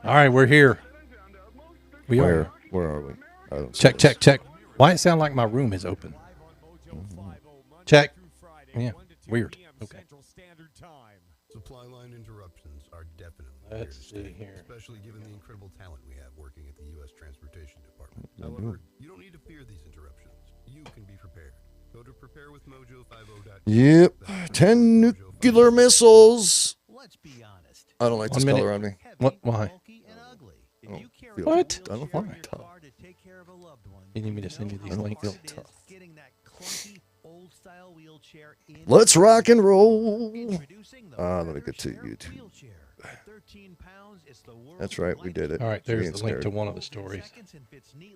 All right, we're here. We are. Where are we? Check, check, check. Why it sound like my room is open? Check. Yeah, weird. Okay. Supply line interruptions are definitely Let's see here. especially given the incredible talent we have working at the U.S. Transportation Department. However, you don't need to fear these interruptions. You can be prepared. Go to prepareWithMojo50.com. Yep. 10 nuclear missiles. Let's be honest. I don't like this 1 minute. color on me. What? Why? Oh, feel- What? I don't feel tough. You need me to send you these I don't links? feel tough. Let's Let's rock and roll. Let me get to YouTube. That's right, we did it. All right, there's Being the link to scared. one of the stories.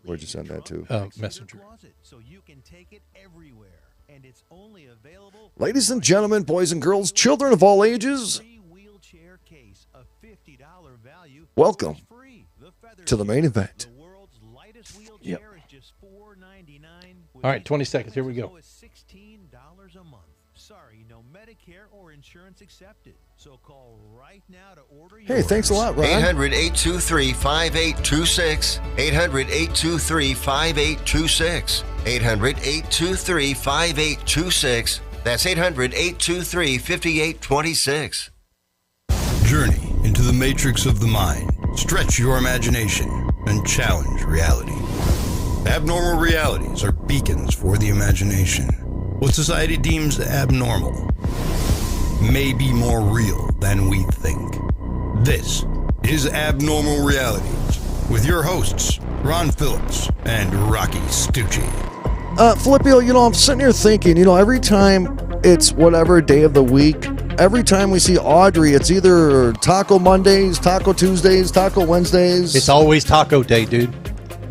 Where'd you send that to? Messenger. So you can take it everywhere, and it's only available. Ladies and gentlemen, boys and girls, children of all ages, Wheelchair case, a $50 value. welcome Free. The feather to the main event. The world's lightest wheelchair Yep. is just $4.99. All right, 20 seconds. Here we go. $16 a month. Sorry, no Medicare or insurance accepted. So call right now to order Hey, yours. thanks a lot, Ron. 800-823-5826. 800-823-5826. 800-823-5826. That's 800-823-5826. Journey into the matrix of the mind. Stretch your imagination and challenge reality. Abnormal realities are beacons for the imagination. What society deems abnormal may be more real than we think. This is Abnormal Realities with your hosts, Ron Phillips and Rocky Stucci. Flippio, I'm sitting here thinking, every time it's whatever day of the week, every time we see Audrey, it's either Taco Mondays, Taco Tuesdays, Taco Wednesdays. It's always Taco Day, dude.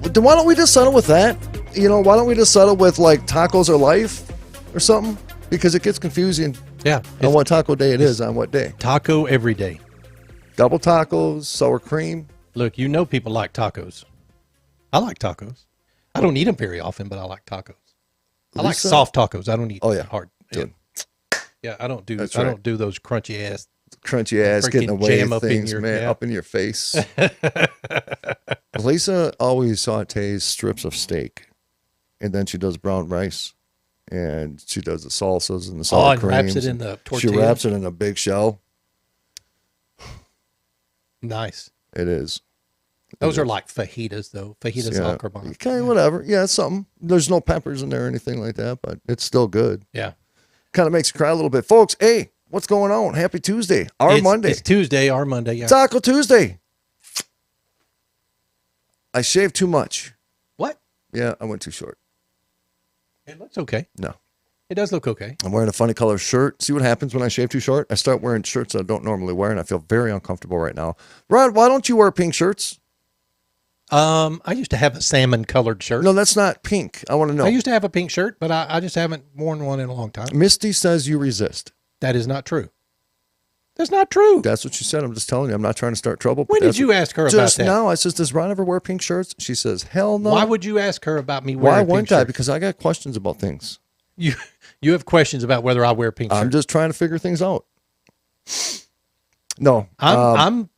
Then why don't we just settle with that? Why don't we just settle with like tacos are life or something? Because it gets confusing Yeah. on what taco day it is on what day. Taco every day. Double tacos, sour cream. Look, people like tacos. I like tacos. I don't eat them very often, but I like tacos. I like Lisa? soft tacos. I don't eat Oh, yeah. hard. Good. Yeah, I don't do. That's I right. don't do those crunchy ass. Crunchy ass Freaking getting away jam up in things, your- man, yeah. up in your face. Lisa always sautés strips of steak, and then she does brown rice, and she does the salsas and the sour and creams. wraps it in the tortilla. She wraps it in a big shell. Nice. It is. Those are like fajitas, though. Fajitas al carbon. Okay, whatever. Yeah, it's something. There's no peppers in there or anything like that, but it's still good. Yeah. Kind of makes you cry a little bit. Folks, hey, what's going on? Happy Tuesday. Monday. It's Tuesday, our Monday. Yeah. Taco Tuesday. I shaved too much. What? Yeah, I went too short. It looks okay. No. It does look okay. I'm wearing a funny color shirt. See what happens when I shave too short? I start wearing shirts I don't normally wear, and I feel very uncomfortable right now. Rod, why don't you wear pink shirts? I used to have a salmon colored shirt. No, that's not pink. I want to know. I used to have a pink shirt, but I just haven't worn one in a long time. Misty says you resist. That is not true. That's not true. That's what she said. I'm just telling you. I'm not trying to start trouble. but When did that's you what- ask her about Just that? now. I says, does Ron ever wear pink shirts? She says, hell no. Why would you ask her about me Why wearing pink wouldn't I? shirts? Because I got questions about things. You have questions about whether I wear pink shirts. I'm just trying to figure things out. No. I'm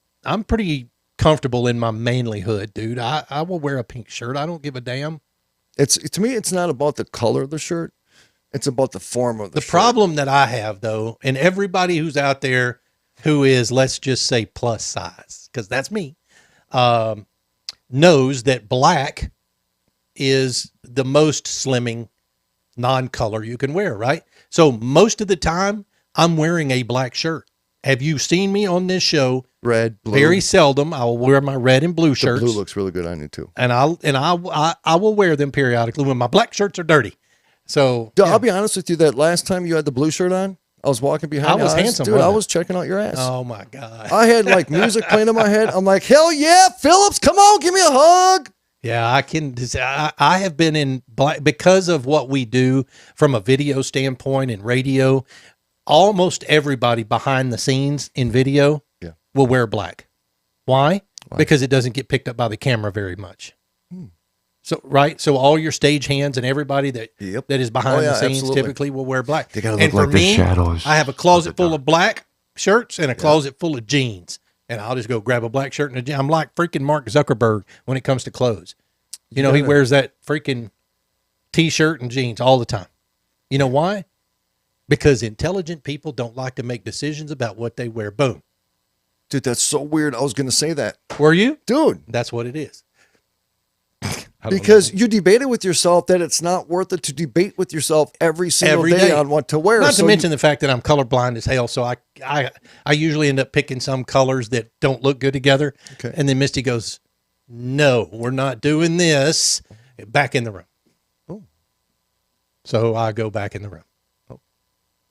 pretty comfortable in my manlyhood, dude. I will wear a pink shirt. I don't give a damn. To me, it's not about the color of the shirt. It's about the form of the The shirt. problem that I have, though, and everybody who's out there who is, let's just say, plus size, because that's me, knows that black is the most slimming non-color you can wear, right? So most of the time, I'm wearing a black shirt. Have you seen me on this show? Red, blue. Very seldom. I will wear my red and blue The shirts. blue looks really good on you, too. And I will wear them periodically when my black shirts are dirty. So Dude, I'll be honest with you. That last time you had the blue shirt on, I was walking behind I was you. handsome, Dude, wasn't I I? was checking out your ass. oh my God. I had like music playing in my head. I'm like, hell yeah, Phillips, come on, give me a hug. Yeah, I have been in black because of what we do from a video standpoint and radio. Almost everybody behind the scenes in video Yeah. will wear black. Why? Because it doesn't get picked up by the camera very much. So, right. So all your stage hands and everybody that is behind Oh, yeah, the scenes absolutely. typically will wear black. They gotta and look for like the me, shadows I have a closet full of black shirts and a closet full of jeans. And I'll just go grab a black shirt and a jean. I'm like freaking Mark Zuckerberg when it comes to clothes. You know, he wears that freaking T-shirt and jeans all the time. You know why? Because intelligent people don't like to make decisions about what they wear. Boom. Dude, that's so weird. I was going to say that. Were you? Dude. That's what it is. Because you debated with yourself that it's not worth it to debate with yourself every single day on what to wear. Not to mention the fact that I'm colorblind as hell, so I usually end up picking some colors that don't look good together. Okay. And then Misty goes, "No, we're not doing this." Back in the room. Oh. So I go back in the room.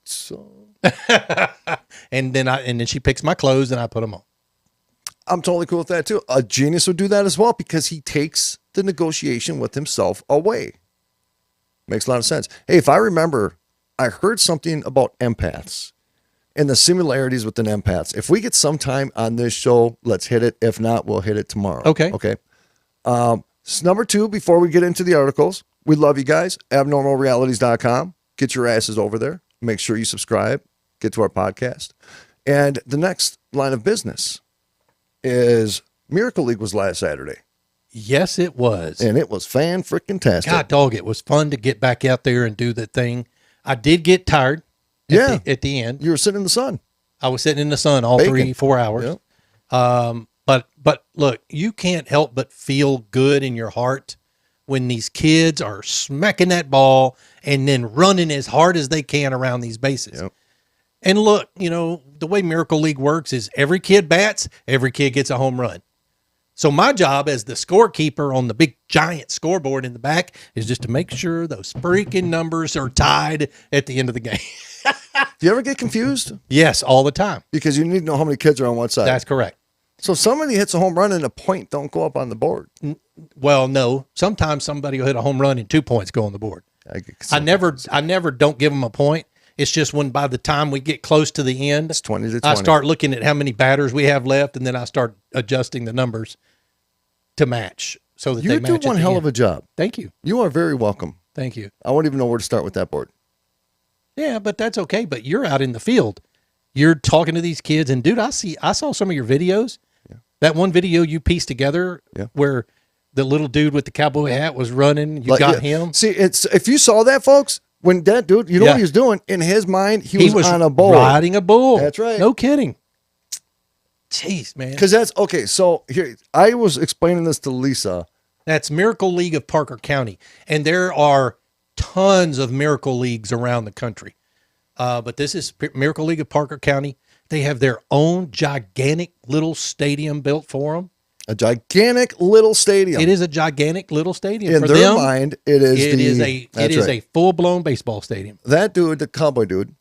So and then she picks my clothes and I put them on. I'm totally cool with that too. A genius would do that as well because he takes the negotiation with himself away. Makes a lot of sense. Hey, if I remember, I heard something about empaths and the similarities within empaths. If we get some time on this show, let's hit it. If not, we'll hit it tomorrow. Okay. Okay. So number 2, before we get into the articles, we love you guys. Abnormalrealities.com. Get your asses over there. Make sure you subscribe. Get to our podcast. And the next line of business is Miracle League was last Saturday. Yes, it was. And it was fan-freaking-tastic. God dog, it was fun to get back out there and do the thing. I did get tired at the end. You were sitting in the sun. I was sitting in the sun all Baking. 3-4 hours. Yep. But look, you can't help but feel good in your heart when these kids are smacking that ball and then running as hard as they can around these bases. Yep. And look, you know, the way Miracle League works is every kid bats, every kid gets a home run. So my job as the scorekeeper on the big giant scoreboard in the back is just to make sure those freaking numbers are tied at the end of the game. Do you ever get confused? Yes, all the time. Because you need to know how many kids are on what side. That's correct. So if somebody hits a home run and a point don't go up on the board. Well, no. Sometimes somebody will hit a home run and 2 points go on the board. I never don't give them a point. It's just when by the time we get close to the end, it's 20 to 20. I start looking at how many batters we have left, and then I start adjusting the numbers to match so that they match. You do one hell of a job. Thank you. You are very welcome. Thank you. I won't even know where to start with that board. Yeah, but that's okay. But you're out in the field. You're talking to these kids, and dude, I saw some of your videos. Yeah. That one video you pieced together where the little dude with the cowboy hat was running. You got him. See, it's if you saw that, folks, when that dude, you know what he was doing? In his mind, he was on a bull. Riding a bull. That's right. No kidding. Jeez, man. Because that's, okay, so here, I was explaining this to Lisa. That's Miracle League of Parker County. And there are tons of Miracle Leagues around the country. But this is Miracle League of Parker County. They have their own gigantic little stadium built for them. A gigantic little stadium. It is a gigantic little stadium. In for their them, mind, it is a full-blown baseball stadium. That dude, the cowboy dude,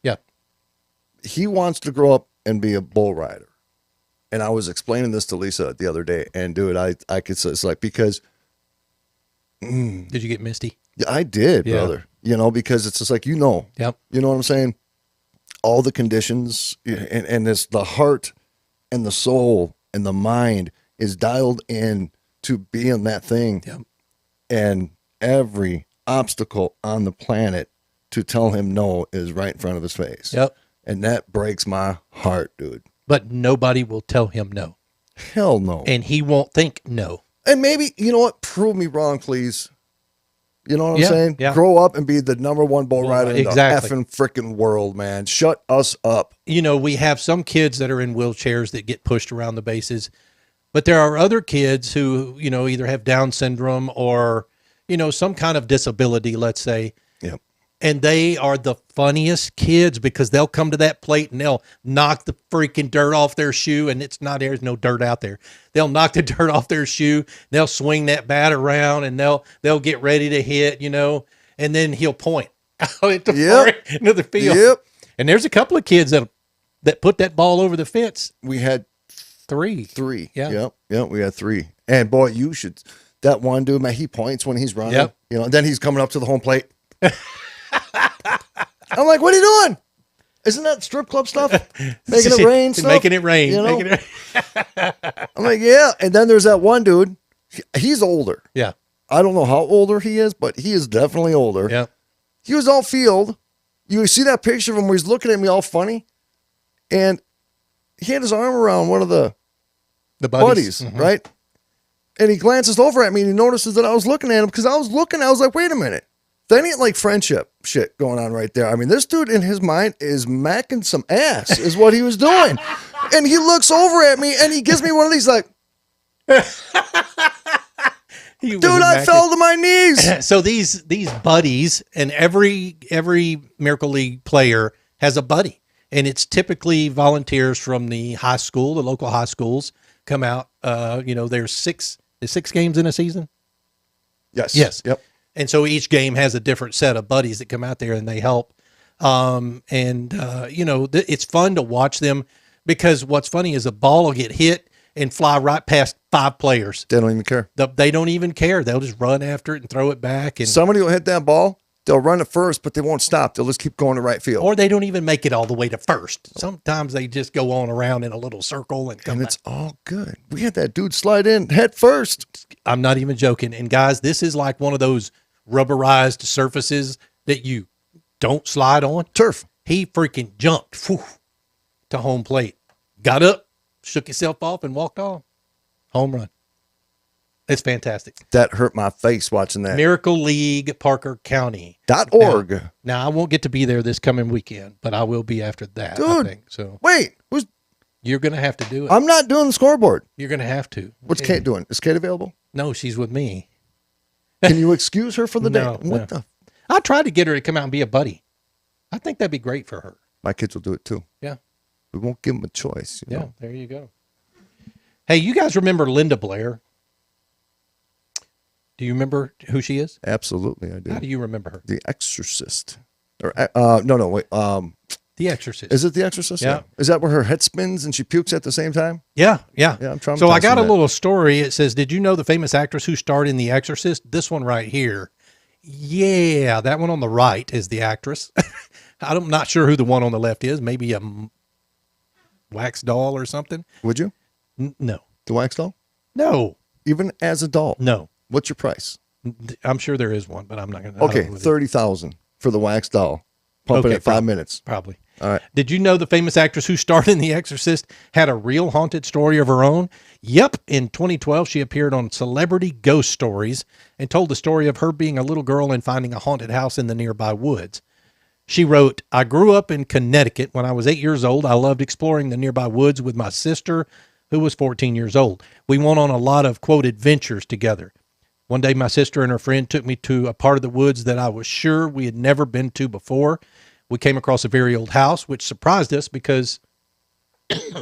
he wants to grow up and be a bull rider. And I was explaining this to Lisa the other day, and dude, I could say, it's like, because did you get misty? Yeah, I did, brother. You know, because it's just like, you know what I'm saying? All the conditions and it's the heart and the soul and the mind is dialed in to be in that thing. Yep. And every obstacle on the planet to tell him no is right in front of his face. Yep. And that breaks my heart, dude. But nobody will tell him no. Hell no. And he won't think no. And maybe, you know what? Prove me wrong, please. You know what I'm saying? Yeah. Grow up and be the number one bull rider in the Exactly. effing freaking world, man. Shut us up. You know, we have some kids that are in wheelchairs that get pushed around the bases. But there are other kids who, you know, either have Down syndrome or, you know, some kind of disability, let's say. Yep. And they are the funniest kids because they'll come to that plate and they'll knock the freaking dirt off their shoe. And there's no dirt out there. They'll knock the dirt off their shoe. They'll swing that bat around and they'll get ready to hit, you know, and then he'll point out into the field. Yep. And there's a couple of kids that put that ball over the fence. We had Three. Yeah. Yep. We had 3. And boy, you should, that one dude, man, he points when he's running. Yep. You know, and then he's coming up to the home plate. I'm like, what are you doing? Isn't that strip club stuff? Making it rain stuff? Making it rain. You know? Making it I'm like, yeah. And then there's that one dude. He's older. Yeah. I don't know how older he is, but he is definitely older. Yeah. He was all field. You see that picture of him where he's looking at me all funny. And he had his arm around one of the buddies, right? And he glances over at me and he notices that I was looking at him because I was like, wait a minute. That ain't like friendship shit going on right there. I mean, this dude in his mind is macking some ass is what he was doing. And he looks over at me and he gives me one of these like, dude, I fell to my knees. So these buddies, and every Miracle League player has a buddy. And it's typically volunteers from the high school, the local high schools come out. There's six games in a season. Yes. Yep. And so each game has a different set of buddies that come out there and they help. It's fun to watch them because what's funny is a ball will get hit and fly right past 5 players. They don't even care. They don't even care. They'll just run after it and throw it back. And somebody will hit that ball. They'll run it first, but they won't stop. They'll just keep going to right field. Or they don't even make it all the way to first. Sometimes they just go on around in a little circle and come back. It's all good. We had that dude slide in head first. I'm not even joking. And guys, this is like one of those rubberized surfaces that you don't slide on. Turf. He freaking jumped to home plate. Got up, shook himself off, and walked off. Home run. It's fantastic. That hurt my face watching that. Miracle League, Parker County. .org. Now, I won't get to be there this coming weekend, but I will be after that, dude, I think. So wait. You're going to have to do it. I'm not doing the scoreboard. You're going to have to. What's Kate doing? Is Kate available? No, she's with me. Can you excuse her for the day? What the? I tried to get her to come out and be a buddy. I think that'd be great for her. My kids will do it too. Yeah. We won't give them a choice. You know? There you go. Hey, you guys remember Linda Blair? Do you remember who she is? Absolutely, I do. How do you remember her? The Exorcist. Or wait. The Exorcist. Is it The Exorcist? Yeah. Is that where her head spins and she pukes at the same time? Yeah. I'm trying. So I got a little story. It says, "Did you know the famous actress who starred in The Exorcist?" This one right here. Yeah, that one on the right is the actress. I'm not sure who the one on the left is. Maybe a wax doll or something. Would you? No. The wax doll? No. Even as a doll? No. What's your price? I'm sure there is one, but I'm not going to. Okay, $30,000 for the wax doll. Pumping at 5 minutes. Probably. All right. Did you know the famous actress who starred in The Exorcist had a real haunted story of her own? Yep. In 2012, she appeared on Celebrity Ghost Stories and told the story of her being a little girl and finding a haunted house in the nearby woods. She wrote, "I grew up in Connecticut. When I was 8 years old, I loved exploring the nearby woods with my sister, who was 14 years old. We went on a lot of, quote, adventures together. One day, my sister and her friend took me to a part of the woods that I was sure we had never been to before. We came across a very old house, which surprised us because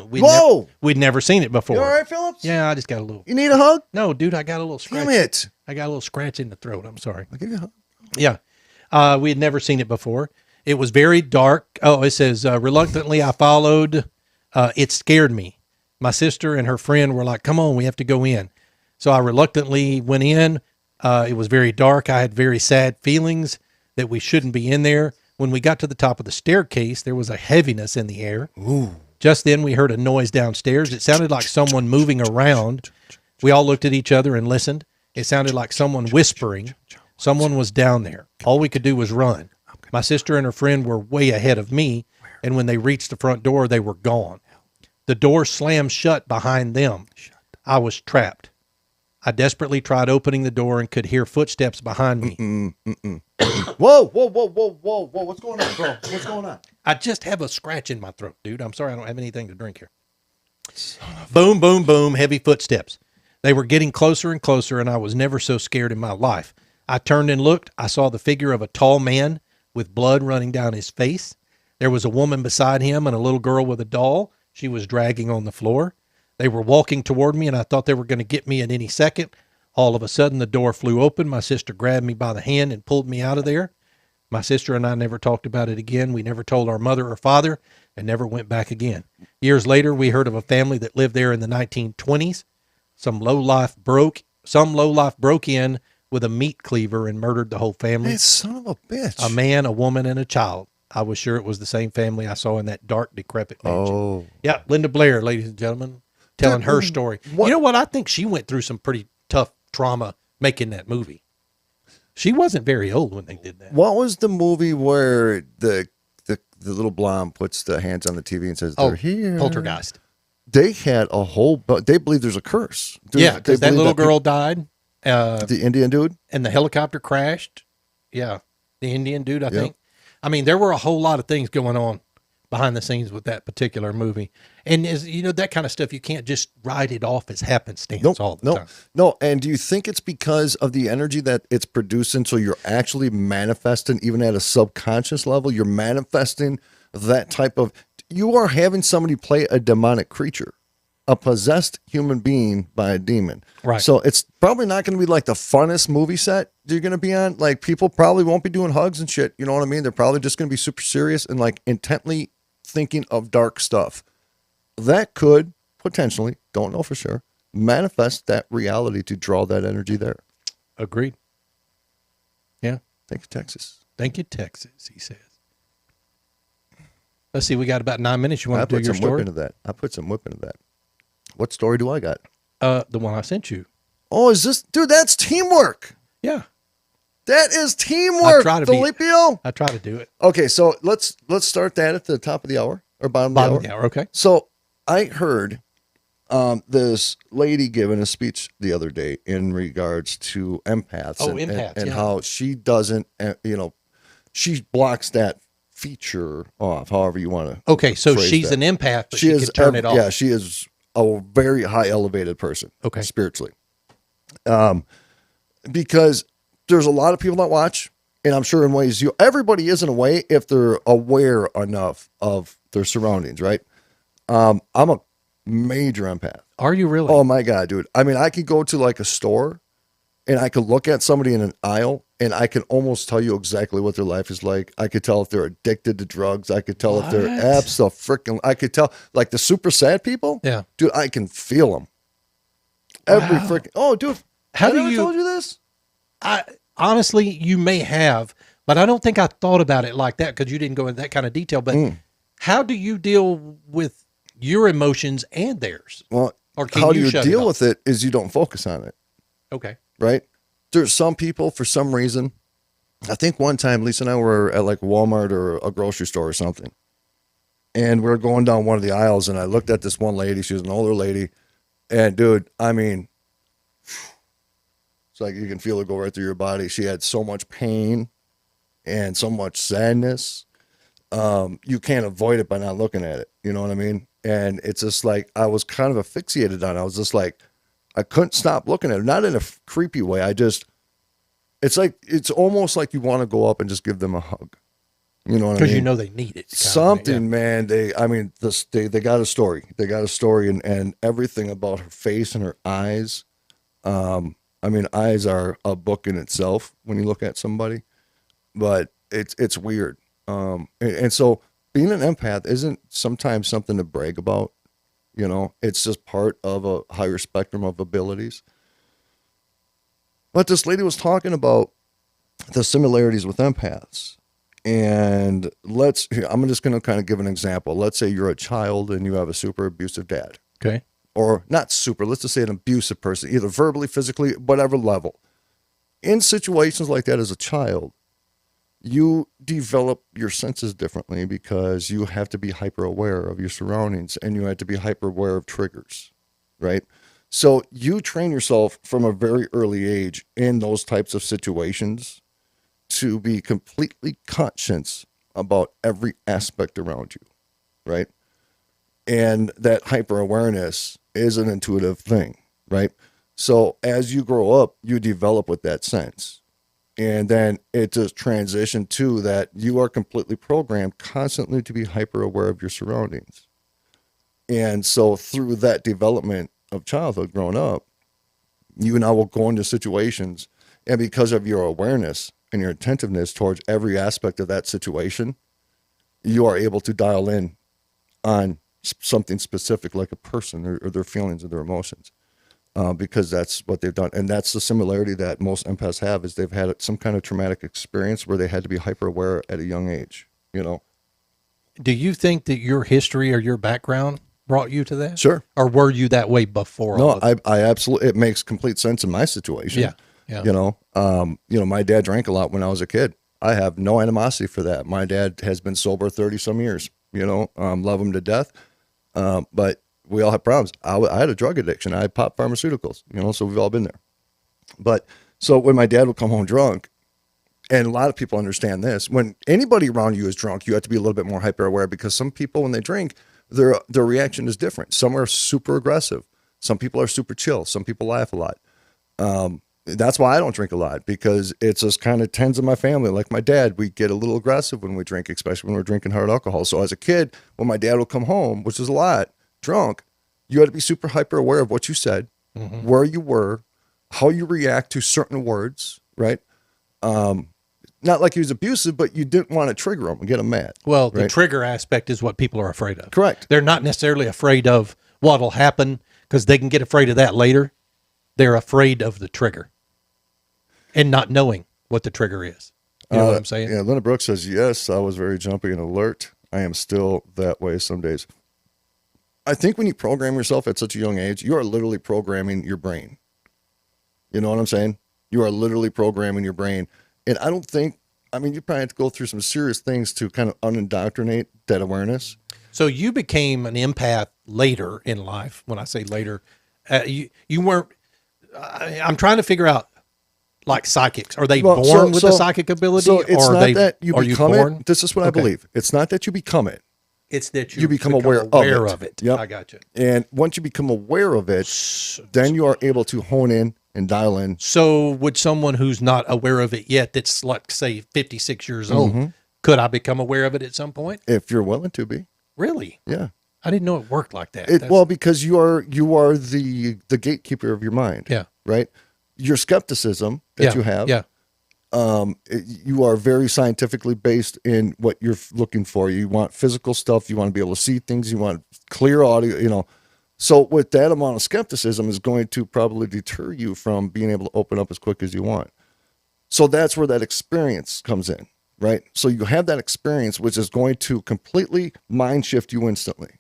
we'd never seen it before." You all right, Phillips? Yeah, I just got a little. You need a hug? No, dude, I got a little scratch. Damn it. I got a little scratch in the throat. I'm sorry. I'll give you a hug. Yeah. We had never seen it before. It was very dark. Oh, it says, reluctantly I followed. It scared me. My sister and her friend were like, "Come on, we have to go in." So I reluctantly went in. It was very dark. I had very sad feelings that we shouldn't be in there. When we got to the top of the staircase, there was a heaviness in the air. Ooh. Just then we heard a noise downstairs. It sounded like someone moving around. We all looked at each other and listened. It sounded like someone whispering. Someone was down there. All we could do was run. My sister and her friend were way ahead of me, and when they reached the front door, they were gone. The door slammed shut behind them. I was trapped. I desperately tried opening the door and could hear footsteps behind me. Whoa. What's going on, bro? What's going on? I just have a scratch in my throat, dude. I'm sorry, I don't have anything to drink here. Boom, boom, boom, heavy footsteps. They were getting closer and closer, and I was never so scared in my life. I turned and looked. I saw the figure of a tall man with blood running down his face. There was a woman beside him and a little girl with a doll. She was dragging on the floor. They were walking toward me, and I thought they were going to get me at any second. All of a sudden, the door flew open. My sister grabbed me by the hand and pulled me out of there. My sister and I never talked about it again. We never told our mother or father and never went back again. Years later, we heard of a family that lived there in the 1920s. Some lowlife broke in with a meat cleaver and murdered the whole family. Man, son of a bitch. A man, a woman, and a child. I was sure it was the same family I saw in that dark, decrepit mansion. Oh. Yeah, Linda Blair, ladies and gentlemen, telling her story. What? You know what? I think she went through some pretty tough trauma making that movie. She wasn't very old when they did that. What was the movie where the little blonde puts the hands on the TV and says, "They're here"? Poltergeist. they had a whole, but they believe there's a curse. Yeah, They because that believe little girl died. the Indian dude. And the helicopter crashed. Yeah, the Indian dude, I Yeah. think. I mean, there were a whole lot of things going on behind the scenes with that particular movie. And as you know, that kind of stuff, you can't just write it off as happenstance all the time. No. And do you think it's because of the energy that it's producing? So you're actually manifesting, even at a subconscious level, you're manifesting that type of, you are having somebody play a demonic creature, a possessed human being by a demon. Right. So it's probably not going to be like the funnest movie set you're going to be on. Like people probably won't be doing hugs and shit. You know what I mean? They're probably just going to be super serious and like intently thinking of dark stuff. That could potentially, don't know for sure, manifest that reality to draw that energy there. Agreed. Yeah. Thank you, Texas. Thank you, Texas, he says. Let's see, we got about 9 minutes. You want to do your some whip story? into that. I put some whip into that. What story do I got? The one I sent you. Oh, is this, dude? That's teamwork. Yeah. That is teamwork, Filipio. I try to do it. Okay, so let's start that at the top of the hour or bottom of the hour. Okay. So I heard this lady giving a speech the other day in regards to empaths. And how she doesn't, she blocks that feature off, however you want to. Okay, so phrase she's that. an empath, but she can turn it off. Yeah, she is a very high elevated person. Okay. Spiritually. Because there's a lot of people that watch, and I'm sure in ways everybody is in a way if they're aware enough of their surroundings, right? I'm a major empath. Are you really? Oh my God, dude. I mean, I could go to like a store and I could look at somebody in an aisle and I can almost tell you exactly what their life is like. I could tell if they're addicted to drugs. I could tell if they're I could tell like the super sad people. Yeah. Dude, I can feel them. Every freaking, oh dude. How I do never you- told you this? Honestly, you may have, but I don't think I thought about it like that because you didn't go into that kind of detail. But how do you deal with your emotions and theirs? Well, Or can how you do you shut it deal off? with it is you don't focus on it. Okay. Right? There's some people, for some reason, I think one time Lisa and I were at like Walmart or a grocery store or something. And we were going down one of the aisles and I looked at this one lady. She was an older lady. And dude, I mean, it's like you can feel it go right through your body. She had so much pain and so much sadness. You can't avoid it by not looking at it. You know what I mean? And it's just like, I was kind of asphyxiated on it. I was just like, I couldn't stop looking at it. Not in a creepy way. It's almost like you want to go up and just give them a hug. You know what I mean? Because you know they need it. Something, man. They got a story. They got a story and everything about her face and her eyes. Eyes are a book in itself when you look at somebody, but it's weird. And so being an empath isn't sometimes something to brag about. You know, it's just part of a higher spectrum of abilities. But this lady was talking about the similarities with empaths. And I'm just going to kind of give an example. Let's say you're a child and you have a super abusive dad. Okay. Or not super, let's just say an abusive person, either verbally, physically, whatever level. In situations like that as a child, you develop your senses differently because you have to be hyper aware of your surroundings and you have to be hyper aware of triggers, right? So you train yourself from a very early age in those types of situations to be completely conscious about every aspect around you, right? And that hyper awareness is an intuitive thing, right? So as you grow up, you develop with that sense. And then it just transitioned to that you are completely programmed constantly to be hyper aware of your surroundings. And so through that development of childhood growing up, you now will go into situations, and because of your awareness and your attentiveness towards every aspect of that situation, you are able to dial in on something specific like a person or their feelings or their emotions. Because that's what they've done. And that's the similarity that most empaths have is they've had some kind of traumatic experience where they had to be hyper aware at a young age, you know? Do you think that your history or your background brought you to that? Sure. Or were you that way before? No, I absolutely, it makes complete sense in my situation. Yeah. Yeah. You know, my dad drank a lot when I was a kid. I have no animosity for that. My dad has been sober 30 some years, you know, love him to death. But we all have problems. I had a drug addiction. I popped pharmaceuticals, so we've all been there. But so when my dad would come home drunk, and a lot of people understand this, when anybody around you is drunk, you have to be a little bit more hyper aware, because some people, when they drink, their reaction is different. Some are super aggressive. Some people are super chill. Some people laugh a lot. That's why I don't drink a lot, because it's just kind of tends in my family. Like my dad, we get a little aggressive when we drink, especially when we're drinking hard alcohol. So as a kid, when my dad would come home, which is a lot, drunk, you had to be super hyper aware of what you said, where you were, how you react to certain words, right? Not like he was abusive, but you didn't want to trigger him and get him mad. Well, the right? trigger aspect is what people are afraid of. Correct. They're not necessarily afraid of what'll happen, because they can get afraid of that later. They're afraid of the trigger and not knowing what the trigger is. You know what I'm saying? Yeah, Linda Brooks says, yes, I was very jumpy and alert. I am still that way some days. I think when you program yourself at such a young age, you are literally programming your brain. You know what I'm saying? You are literally programming your brain. And I don't think, you probably have to go through some serious things to kind of unindoctrinate that awareness. So you became an empath later in life. When I say later, you weren't, I'm trying to figure out, like psychics. Are they born with the psychic ability? So it's or not are they, that you are become you born? it. This is what I believe. It's not that you become it. It's that you become aware of it. Yep. I got you. And once you become aware of it, then you are able to hone in and dial in. So would someone who's not aware of it yet, that's like, say, 56 years old, could I become aware of it at some point? If you're willing to be. Really? Yeah. I didn't know it worked like that. Well, because you are the gatekeeper of your mind. Yeah. Right? Your skepticism that you have. Yeah. You are very scientifically based in what you're looking for. You want physical stuff. You want to be able to see things. You want clear audio, So with that amount of skepticism is going to probably deter you from being able to open up as quick as you want. So that's where that experience comes in, right? So you have that experience, which is going to completely mind shift you instantly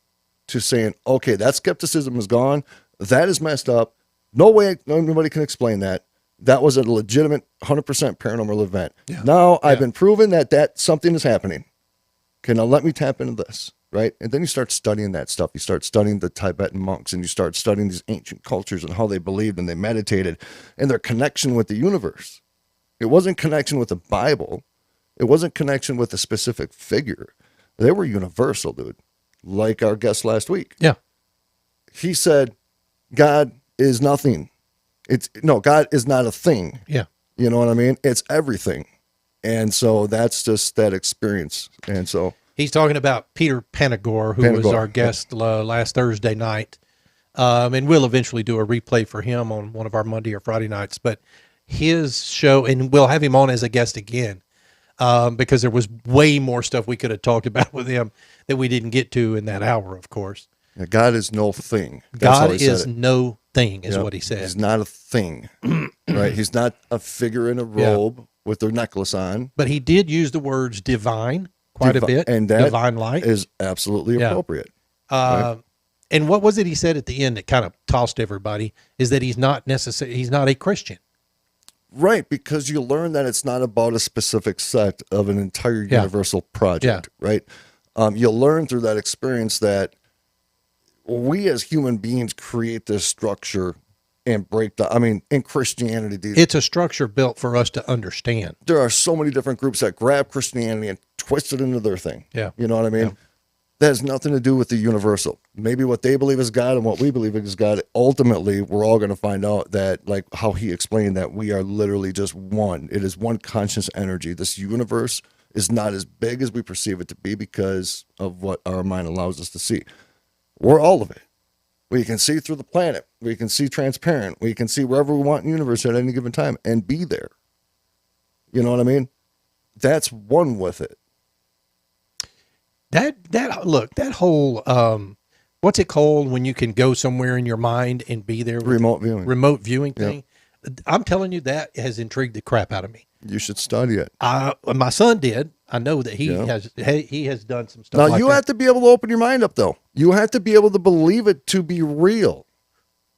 to saying, okay, that skepticism is gone. That is messed up. No way nobody can explain that. That was a legitimate 100% paranormal event. Yeah. Now I've been proven that something is happening. Okay, now let me tap into this, right? And then you start studying that stuff. You start studying the Tibetan monks, and you start studying these ancient cultures and how they believed and they meditated and their connection with the universe. It wasn't connection with the Bible. It wasn't connection with a specific figure. They were universal, dude. Like our guest last week. Yeah. He said, God is nothing. God is not a thing. Yeah. You know what I mean? It's everything. And so that's just that experience. And so he's talking about Peter Panagore, who was our guest last Thursday night. And we'll eventually do a replay for him on one of our Monday or Friday nights. But his show, and we'll have him on as a guest again, because there was way more stuff we could have talked about with him that we didn't get to in that hour, of course. Yeah, God is no thing. God is no thing, is what he said. He's not a thing, right? He's not a figure in a robe with their necklace on. But he did use the words divine quite a bit, and that divine light is absolutely appropriate. Right? And what was it he said at the end that kind of tossed everybody is that he's not a Christian. Right, because you learn that it's not about a specific sect of an entire universal project, right? You'll learn through that experience that we as human beings create this structure and break the, in Christianity, dude, it's a structure built for us to understand. There are so many different groups that grab Christianity and twist it into their thing. Yeah. You know what I mean? Yeah. That has nothing to do with the universal. Maybe what they believe is God and what we believe is God. Ultimately, we're all going to find out that, like how he explained, that we are literally just one. It is one conscious energy. This universe is not as big as we perceive it to be because of what our mind allows us to see. We're all of it. We can see through the planet. We can see transparent. We can see wherever we want in the universe at any given time and be there. You know what I mean? That's one with it. That whole, what's it called when you can go somewhere in your mind and be there? Remote viewing thing. Yep. I'm telling you, that has intrigued the crap out of me. You should study it. My son did. I know that he has done some stuff. Now you have to be able to open your mind up, though. You have to be able to believe it to be real,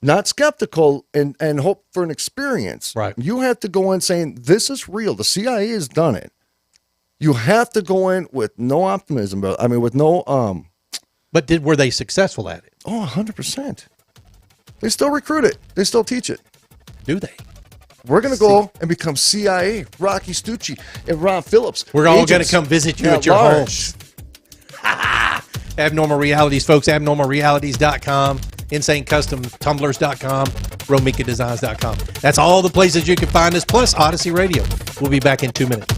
not skeptical and hope for an experience. Right. You have to go in saying this is real. The CIA has done it. You have to go in with no optimism, but with no But were they successful at it? Oh, 100%. They still recruit it. They still teach it. Do they? We're going to go and become CIA, Rocky Stucci, and Ron Phillips. We're all going to agents come visit you at your large. home. Abnormal Realities, folks. Abnormalrealities.com. InsaneCustomTumblers.com. RomikaDesigns.com. That's all the places you can find us, plus Odyssey Radio. We'll be back in 2 minutes.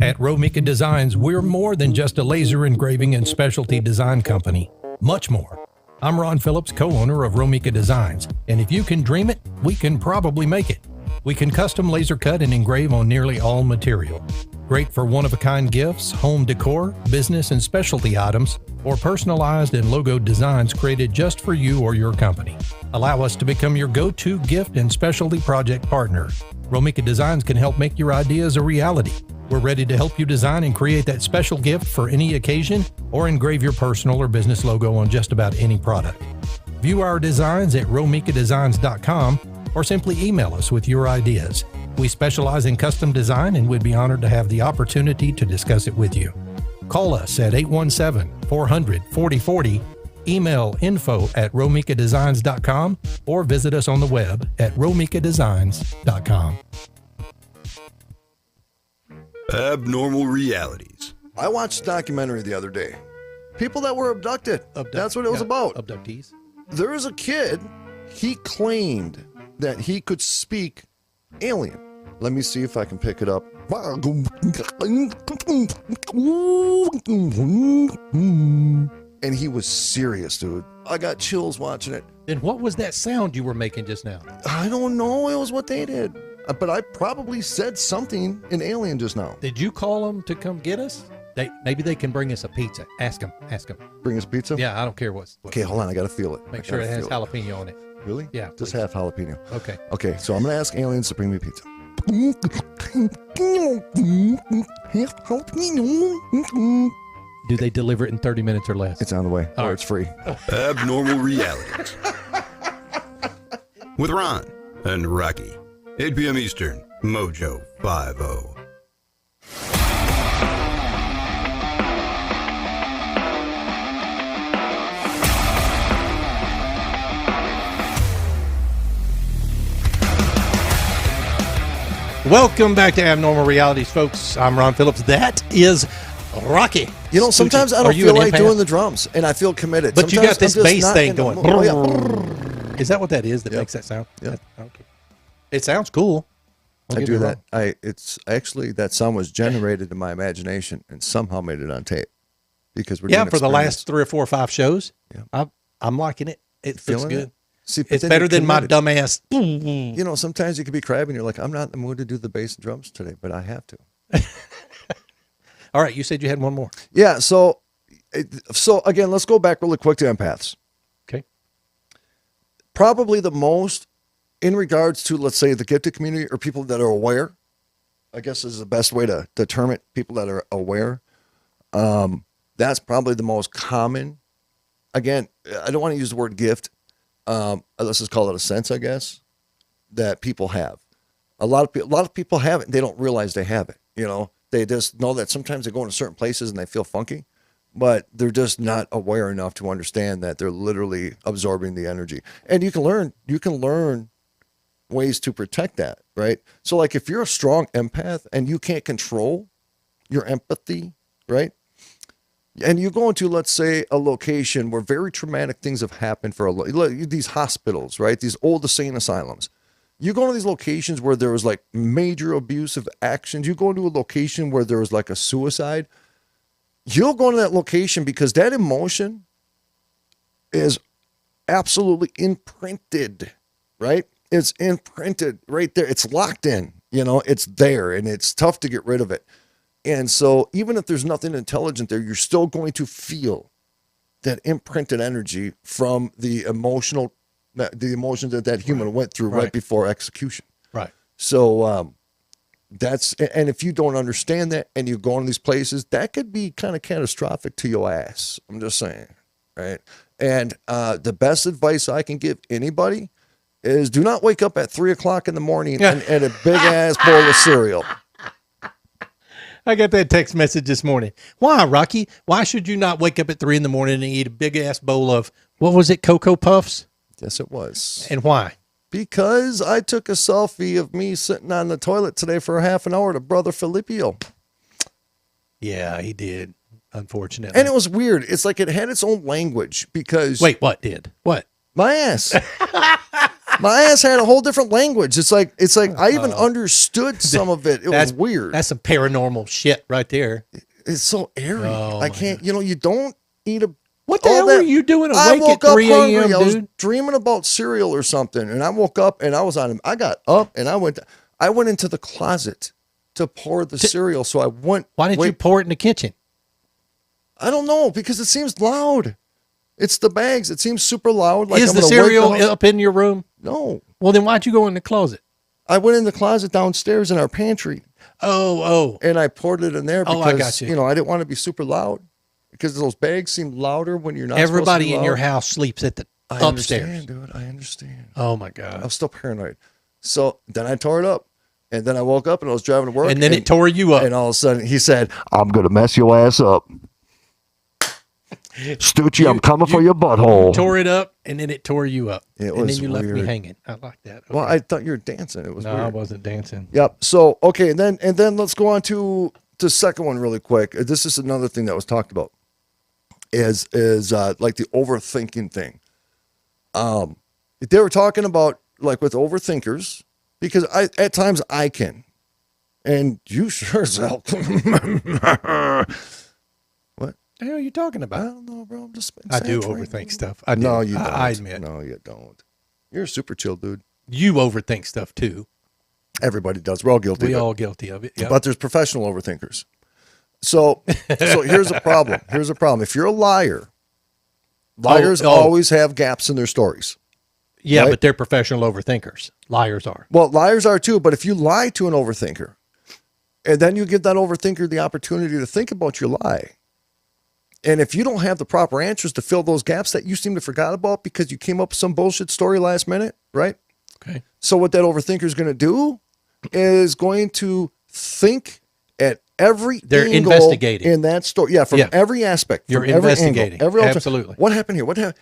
At Romika Designs, we're more than just a laser engraving and specialty design company. Much more. I'm Ron Phillips, co-owner of Romika Designs, and if you can dream it, we can probably make it. We can custom laser cut and engrave on nearly all material. Great for one-of-a-kind gifts, home decor, business and specialty items, or personalized and logoed designs created just for you or your company. Allow us to become your go-to gift and specialty project partner. Romika Designs can help make your ideas a reality. We're ready to help you design and create that special gift for any occasion or engrave your personal or business logo on just about any product. View our designs at romikadesigns.com or simply email us with your ideas. We specialize in custom design and would be honored to have the opportunity to discuss it with you. Call us at 817-400-4040, email info@romikadesigns.com, or visit us on the web at romikadesigns.com. Abnormal Realities. I watched a documentary the other day. People that were abducted. That's what it was about. Abductees. There was a kid, he claimed that he could speak alien. Let me see if I can pick it up. And he was serious, dude. I got chills watching it. Then what was that sound you were making just now? I don't know. It was what they did. But I probably said something in alien just now. Did you call them to come get us? Maybe they can bring us a pizza. Ask them. Bring us pizza? Yeah, I don't care what. Okay, hold on. I got to feel it. Make sure it has jalapeno on it. Really? Yeah. Just please. half jalapeno. Okay. Okay, so I'm going to ask aliens to bring me pizza. Do they deliver it in 30 minutes or less? It's on the way. All Or right. it's free. Abnormal Realities. With Ron and Rocky. 8 p.m. Eastern. Mojo 50. Welcome back to Abnormal Realities, folks. I'm Ron Phillips. That is Rocky. You know, sometimes Stucci. I Are don't you feel an like empath? doing the drums, and I feel committed. But you Sometimes got this I'm just bass not thing in the going. mood. Oh, yeah. Is that what that is that Yep. makes that sound? Yep. Okay. It sounds cool. Don't I get do me that. wrong. It's actually that sound was generated in my imagination and somehow made it on tape because we're Yeah, doing for the last experiments. 3 or 4 or 5 shows. Yeah. I'm liking it. It feels Feeling good. it? See, but It's then better you're than my committed. dumb ass. You know, sometimes you could be crabbing. You're like, I'm not in the mood to do the bass and drums today, but I have to. All right, you said you had one more. Yeah. So again, let's go back really quick to empaths. Okay. Probably the most in regards to, let's say, the gifted community or people that are aware. I guess is the best way to term it. People that are aware. That's probably the most common. Again, I don't want to use the word gift. Let's just call it a sense, I guess, that people have. A lot of people have it. And they don't realize they have it. You know, they just know that sometimes they go into certain places and they feel funky, but they're just not aware enough to understand that they're literally absorbing the energy. And you can learn ways to protect that, right? So like if you're a strong empath and you can't control your empathy, right? And you go into, let's say, a location where very traumatic things have happened for these hospitals, right? These old insane asylums. You go to these locations where there was like major abusive actions. You go into a location where there was like a suicide. You'll go to that location because that emotion is absolutely imprinted, right? It's imprinted right there. It's locked in, you know, it's there and it's tough to get rid of it. And so even if there's nothing intelligent there, you're still going to feel that imprinted energy from the emotions that human went through right before execution. Right. So and if you don't understand that and you go in these places, that could be kind of catastrophic to your ass. I'm just saying, right? And the best advice I can give anybody is do not wake up at 3 o'clock in the morning and a big ass bowl of cereal. I got that text message this morning. Why, Rocky? Why should you not wake up at 3 a.m. and eat a big ass bowl of, what was it, Cocoa Puffs? Yes, it was. And why? Because I took a selfie of me sitting on the toilet today for a half an hour to Brother Filippo. Yeah, he did, unfortunately. And it was weird. It's like it had its own language because... Wait, what did? What? My ass. My ass had a whole different language. It's like I even understood some of it. It was weird. That's some paranormal shit right there. It's so airy. Oh, I can't, you don't eat a... What the hell were you doing I awake woke at up 3 hungry. a.m., I was dude? dreaming about cereal or something, and I woke up and I got up and I went into the closet to pour the cereal. So I went. Why didn't you pour it in the kitchen? I don't know, because it seems loud. It's the bags. It seems super loud. Like Is I'm the gonna wake cereal the house- up in your room? No. Well, then why'd you go in the closet? I went in the closet downstairs in our pantry. Oh. And I poured it in there because, I got you. I didn't want to be super loud because those bags seem louder when you're not Everybody supposed to be in your loud. house sleeps at the I upstairs. understand, dude. I understand. Oh, my God. I'm still paranoid. So then I tore it up. And then I woke up and I was driving to work. And then it tore you up. And all of a sudden he said, I'm going to mess your ass up. Stucci, I'm coming for your butthole. Tore it up, and then it tore you up. It and was then you left me weird. hanging. I like that. Okay. Well, I thought you were dancing. It was No, weird. I wasn't dancing. Yep. So, okay. And then let's go on to the second one really quick. This is another thing that was talked about is like the overthinking thing. They were talking about like with overthinkers, because at times I can, and you sure as hell. What? The hell are you talking I about? don't know, bro. I'm just I do exaggerating. overthink stuff. I do. No, you don't. I admit. No, you don't. You're a super chill dude. You overthink stuff too. Everybody does. We're all guilty. We of it. all guilty of it. Yep. But there's professional overthinkers. So here's a problem. Here's a problem. If you're a liar, liars always have gaps in their stories. yeah, right? but they're professional overthinkers. Liars are. Well, liars are too. But if you lie to an overthinker, and then you give that overthinker the opportunity to think about your lie, and if you don't have the proper answers to fill those gaps that you seem to forgot about because you came up with some bullshit story last minute, right? Okay. So what that overthinker is going to do is going to think at every They're angle investigating. in that story. Yeah, from every aspect. You're from every investigating. Angle, every Absolutely. What happened here? What happened?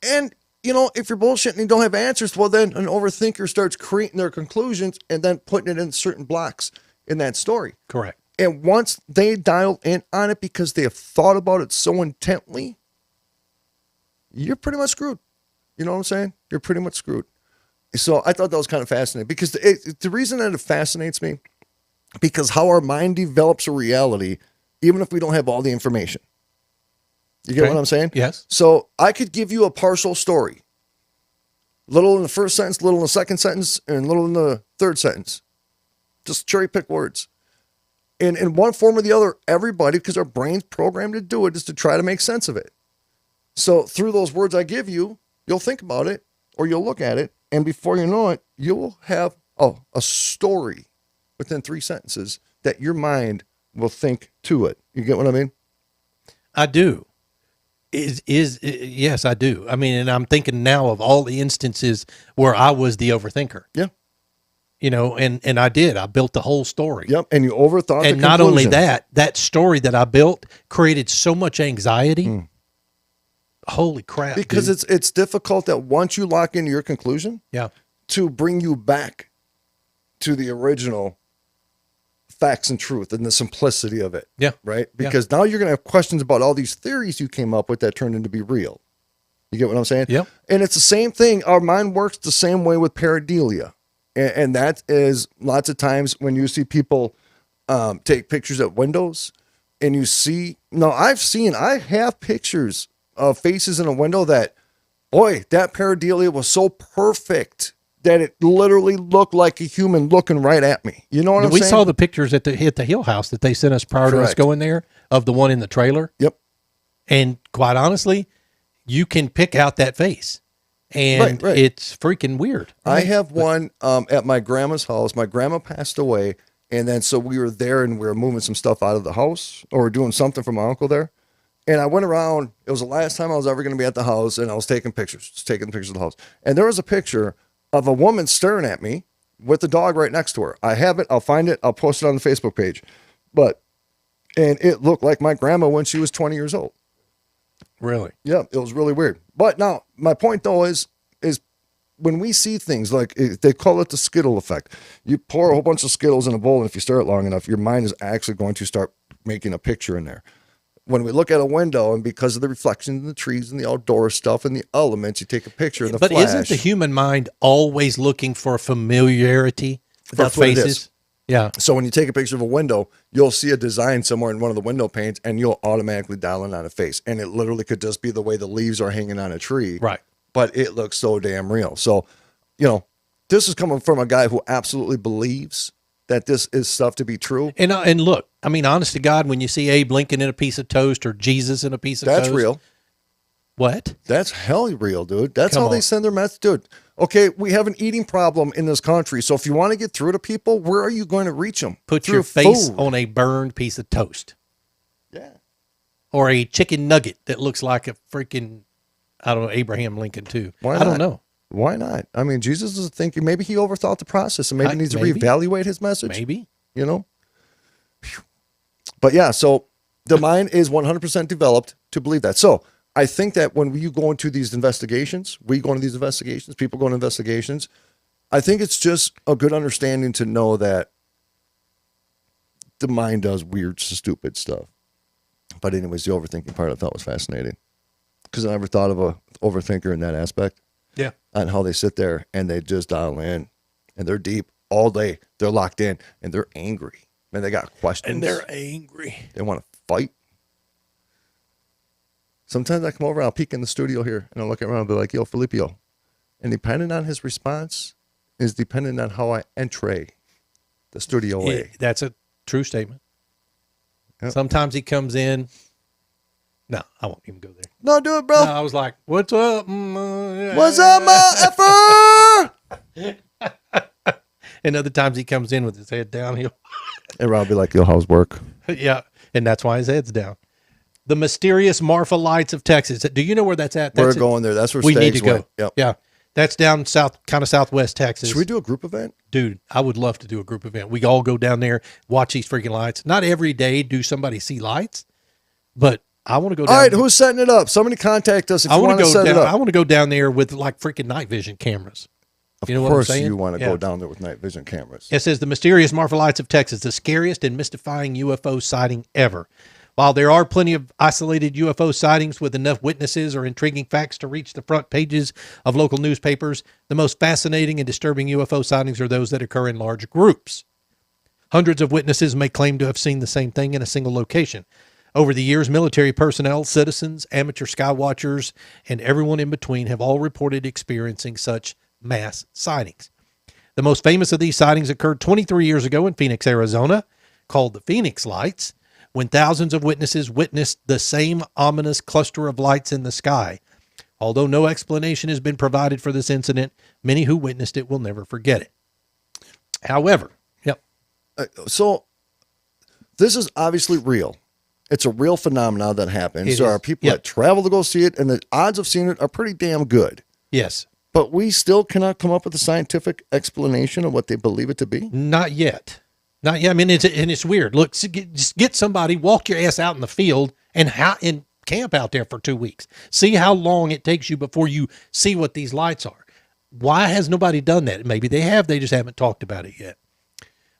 And if you're bullshitting and you don't have answers, well, then an overthinker starts creating their conclusions and then putting it in certain blocks in that story. Correct. And once they dial in on it because they have thought about it so intently, you're pretty much screwed. You know what I'm saying? You're pretty much screwed. So I thought that was kind of fascinating because the reason that it fascinates me, because how our mind develops a reality, even if we don't have all the information. You get Okay. what I'm saying? Yes. So I could give you a partial story. Little in the first sentence, little in the second sentence, and little in the third sentence. Just cherry pick words. And in one form or the other, everybody, because our brain's programmed to do it, is to try to make sense of it. So through those words I give you, you'll think about it or you'll look at it. And before you know it, you'll have a story within 3 sentences that your mind will think to it. You get what I mean? I do. Yes, I do. I mean, and I'm thinking now of all the instances where I was the overthinker. Yeah. And I did. I built the whole story. Yep. And you overthought And the not only conclusion. that story that I built created so much anxiety. Holy crap. Because dude. it's difficult that once you lock into your conclusion, Yeah. to bring you back to the original facts and truth and the simplicity of it. Yeah. Right? Because now you're going to have questions about all these theories you came up with that turned into be real. You get what I'm saying? Yep. And it's the same thing. Our mind works the same way with pareidolia. And that is lots of times when you see people take pictures at windows and you see, I have pictures of faces in a window that, boy, that pareidolia was so perfect that it literally looked like a human looking right at me. You know what I'm We saying? saw the pictures at the Hill House that they sent us prior to us Correct. going there of the one in the trailer. Yep. And quite honestly, you can pick out that face. And Right. it's freaking weird. I have one at my grandma's house. My grandma passed away. And then so we were there and we were moving some stuff out of the house or doing something for my uncle there. And I went around. It was the last time I was ever going to be at the house. And I was taking pictures, just taking pictures of the house. And there was a picture of a woman staring at me with the dog right next to her. I have it. I'll find it. I'll post it on the Facebook page. But And it looked like my grandma when she was 20 years old. Really? Yeah, it was really weird. But now, my point though is when we see things like they call it the Skittle effect. You pour a whole bunch of Skittles in a bowl, and if you stir it long enough, your mind is actually going to start making a picture in there. When we look at a window, and because of the reflections in the trees and the outdoor stuff and the elements, you take a picture in the But flash. isn't the human mind always looking for familiarity for That's what it faces? is. Yeah. So when you take a picture of a window, you'll see a design somewhere in one of the window panes, and you'll automatically dial in on a face. And it literally could just be the way the leaves are hanging on a tree. Right. But it looks so damn real. So, this is coming from a guy who absolutely believes that this is stuff to be true. And look, I mean, honest to God, when you see Abe Lincoln in a piece of toast or Jesus in a piece of toast. That's real. What? That's hell real, dude. That's Come how they on. send their message. Dude, okay, we have an eating problem in this country. So if you want to get through to people, where are you going to reach them? Put Through your face food. on a burned piece of toast. Yeah. Or a chicken nugget that looks like a freaking, I don't know, Abraham Lincoln too. Why I don't not? know. Why not? I mean, Jesus is thinking maybe he overthought the process and maybe needs to Maybe. reevaluate his message. Maybe. Phew. But yeah, so the mind is 100% developed to believe that. So I think that when you go into these investigations, people go into investigations, I think it's just a good understanding to know that the mind does weird, stupid stuff. But anyways, the overthinking part I thought was fascinating because I never thought of a overthinker in that aspect. Yeah. On how they sit there and they just dial in and they're deep all day. They're locked in and they're angry. And they got questions. And they're angry. They want to fight. Sometimes I come over, I'll peek in the studio here and I'll look around and be like, yo, Filippo. And depending on his response is dependent on how I entree the studio Yeah, way. that's a true statement. Yep. Sometimes he comes in. No, I won't even go there. No, do it, bro. No, I was like, what's up? What's up, my effer? And other times he comes in with his head down. And Rob will be like, yo, how's work? Yeah. And that's why his head's down. The mysterious Marfa Lights of Texas. Do you know where that's at? We're going there. That's where we need Stags to go. went. Yep. Yeah. That's down south, kind of southwest Texas. Should we do a group event? Dude, I would love to do a group event. We all go down there, watch these freaking lights. Not every day do somebody see lights, but I want to go down. All right, who's setting it up? Somebody contact us if I you want to go set down. it up. I want to go down there with like freaking night vision cameras. Of You know what I'm course saying? you want to Yeah. go down there with night vision cameras. It says the mysterious Marfa Lights of Texas, the scariest and mystifying UFO sighting ever. While there are plenty of isolated UFO sightings with enough witnesses or intriguing facts to reach the front pages of local newspapers, the most fascinating and disturbing UFO sightings are those that occur in large groups. Hundreds of witnesses may claim to have seen the same thing in a single location. Over the years, military personnel, citizens, amateur sky watchers, and everyone in between have all reported experiencing such mass sightings. The most famous of these sightings occurred 23 years ago in Phoenix, Arizona, called the Phoenix Lights, when thousands of witnesses witnessed the same ominous cluster of lights in the sky. Although no explanation has been provided for this incident, many who witnessed it will never forget it. However, So this is obviously real. It's a real phenomenon that happens. It There is. are people Yep. that travel to go see it, and the odds of seeing it are pretty damn good. yes, But we still cannot come up with a scientific explanation of what they believe it to be. not yet. Not yet. I mean, it's weird. Look, just get somebody, walk your ass out in the field and camp out there for 2 weeks. See how long it takes you before you see what these lights are. Why has nobody done that? Maybe they have. They just haven't talked about it yet.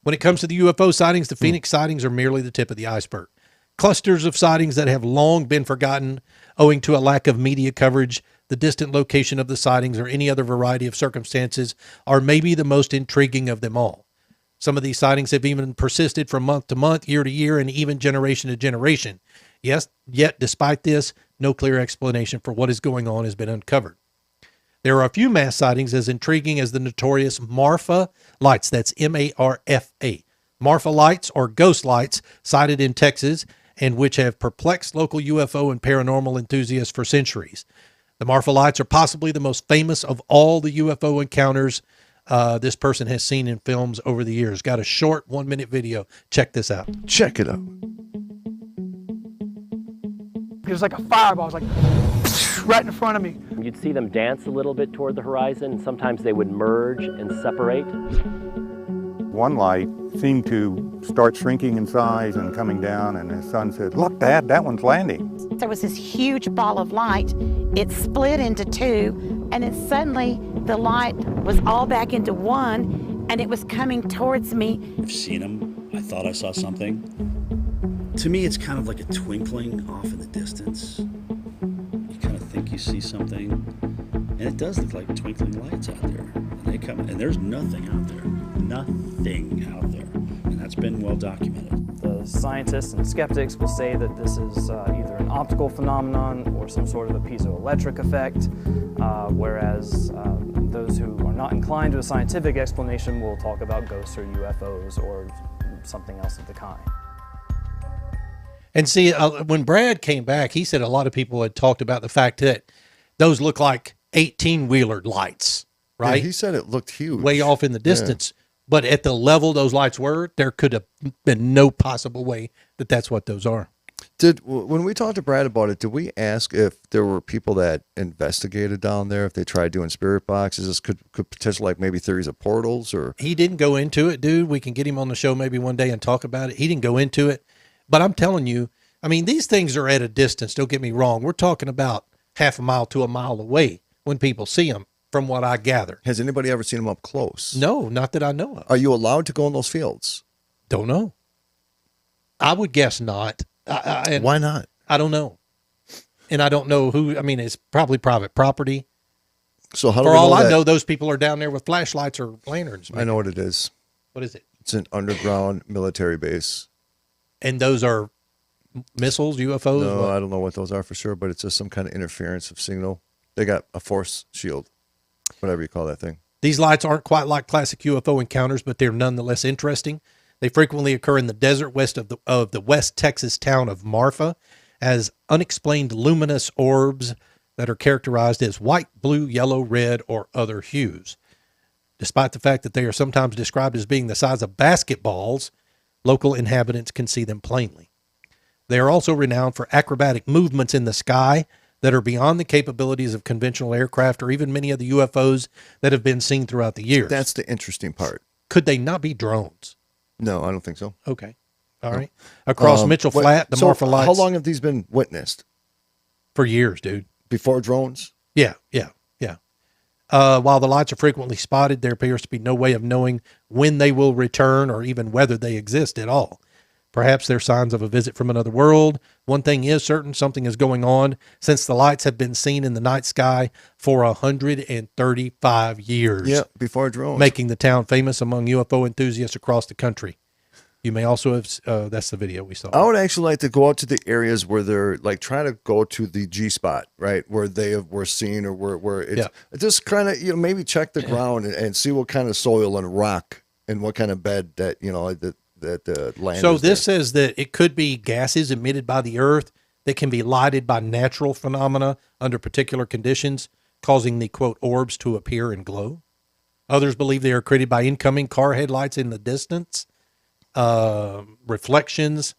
When it comes to the UFO sightings, the Phoenix sightings are merely the tip of the iceberg. Clusters of sightings that have long been forgotten owing to a lack of media coverage, the distant location of the sightings, or any other variety of circumstances are maybe the most intriguing of them all. Some of these sightings have even persisted from month to month, year to year, and even generation to generation. Yes, yet despite this, no clear explanation for what is going on has been uncovered. There are a few mass sightings as intriguing as the notorious Marfa Lights. That's M-A-R-F-A. Marfa Lights, or ghost lights, sighted in Texas, and which have perplexed local UFO and paranormal enthusiasts for centuries. The Marfa Lights are possibly the most famous of all the UFO encounters this person has seen in films over the years. Got a short 1-minute video. Check this out. Check it out. It was like a fireball. It was like right in front of me. You'd see them dance a little bit toward the horizon. Sometimes they would merge and separate. one light seemed to start shrinking in size and coming down, and his son said, "Look, Dad, that one's landing." There was this huge ball of light. It split into two, and then suddenly the light was all back into one, and it was coming towards me. I've seen them. I thought I saw something. To me, it's kind of like a twinkling off in the distance. You kind of think you see something, and it does look like twinkling lights out there. And they come, and there's nothing out there. Nothing out there. And that's been well documented. The scientists and skeptics will say that this is either an optical phenomenon or some sort of a piezoelectric effect, whereas those who are not inclined to a scientific explanation will talk about ghosts or UFOs or something else of the kind. And see, when Brad came back, he said a lot of people had talked about the fact that those look like 18-wheeler lights, right? Yeah, he said it looked huge. Way off in the distance. Yeah. But at the level those lights were, there could have been no possible way that that's what those are. When we talked to Brad about it, did we ask if there were people that investigated down there, if they tried doing spirit boxes? This could potentially, like, maybe theories of portals? Or he didn't go into it, dude. We can get him on the show maybe one day and talk about it. He didn't go into it. But I'm telling you, I mean, these things are at a distance. Don't get me wrong. We're talking about half a mile to a mile away when people see them, from what I gather. Has anybody ever seen them up close? No, not that I know of. Are you allowed to go in those fields? Don't know. I would guess not. Why not? I don't know. And I don't know who. I mean, it's probably private property. So how do For we all know I that? know, those people are down there with flashlights or lanterns. I know what it is. What is it? It's an underground military base. And those are missiles, UFOs? No, What? I don't know what those are for sure, but it's just some kind of interference of signal. They got a force shield, whatever you call that thing. These lights aren't quite like classic UFO encounters, but they're nonetheless interesting. They frequently occur in the desert west of the West Texas town of Marfa as unexplained luminous orbs that are characterized as white, blue, yellow, red, or other hues. Despite the fact that they are sometimes described as being the size of basketballs, local inhabitants can see them plainly. They are also renowned for acrobatic movements in the sky that are beyond the capabilities of conventional aircraft or even many of the UFOs that have been seen throughout the years. That's the interesting part. Could they not be drones? No, I don't think so. Okay. All right. Across Mitchell Flat, the so Marfa Lights. how long have these been witnessed? For years, dude. Before drones? Yeah. While the lights are frequently spotted, there appears to be no way of knowing when they will return or even whether they exist at all. Perhaps they're signs of a visit from another world. One thing is certain, something is going on since the lights have been seen in the night sky for 135 years. Yeah, before drones. Making the town famous among UFO enthusiasts across the country. You may also have, that's the video we saw. I would actually like to go out to the areas where they're like trying to go to the G spot, right? Where they were seen or where it's just kind of, maybe check the ground and see what kind of soil and rock and what kind of bed that, that the land So is this there. says that it could be gases emitted by the earth that can be lighted by natural phenomena under particular conditions, causing the, quote, orbs to appear and glow. Others believe they are created by incoming car headlights in the distance. Reflections.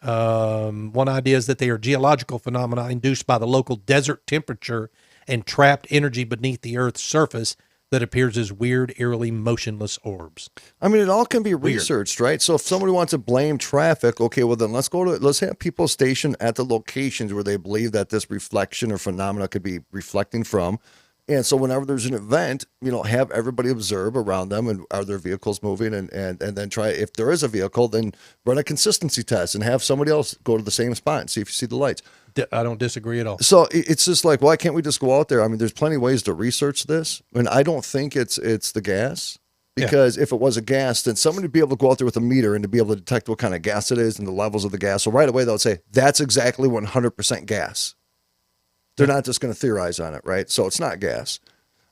One idea is that they are geological phenomena induced by the local desert temperature and trapped energy beneath the earth's surface that appears as weird, eerily motionless orbs. I mean, it all can be researched, right? So if somebody wants to blame traffic, okay, well then let's have people stationed at the locations where they believe that this reflection or phenomena could be reflecting from. And so whenever there's an event, have everybody observe around them and are their vehicles moving and then try, if there is a vehicle, then run a consistency test and have somebody else go to the same spot and see if you see the lights. I don't disagree at all. So it's just like, why can't we just go out there? I mean, there's plenty of ways to research this. And I don't think it's the gas. Because if it was a gas, then somebody would be able to go out there with a meter and to be able to detect what kind of gas it is and the levels of the gas. So right away, they'll say, that's exactly 100% gas. They're not just going to theorize on it, right? So it's not gas.